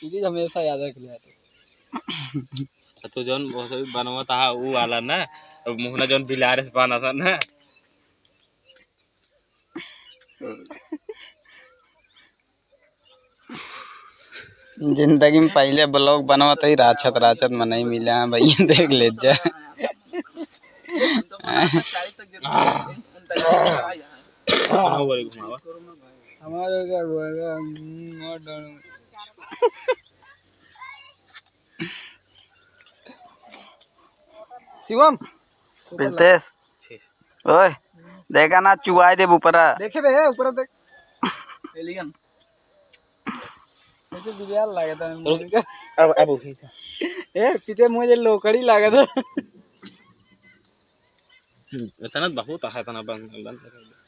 ये हमेशा याद रख लिया तो जौन बनवा था वो वाला ना मुहना जौन बिलारे से बना था ना जिंदगी में पहले ब्लॉग बनवाता ही राछत राछत में नहीं मिला भैया देख ले जा हमारे क्या शिवम प्रिंसेस ओए देखा ना चुआई दे ऊपर देखे बे ऊपर देख एलियन ऐसे बियाल लगा था मुझे अब ए पीछे मुझे लोकड़ी लगा था इतना बहुत है इतना बंद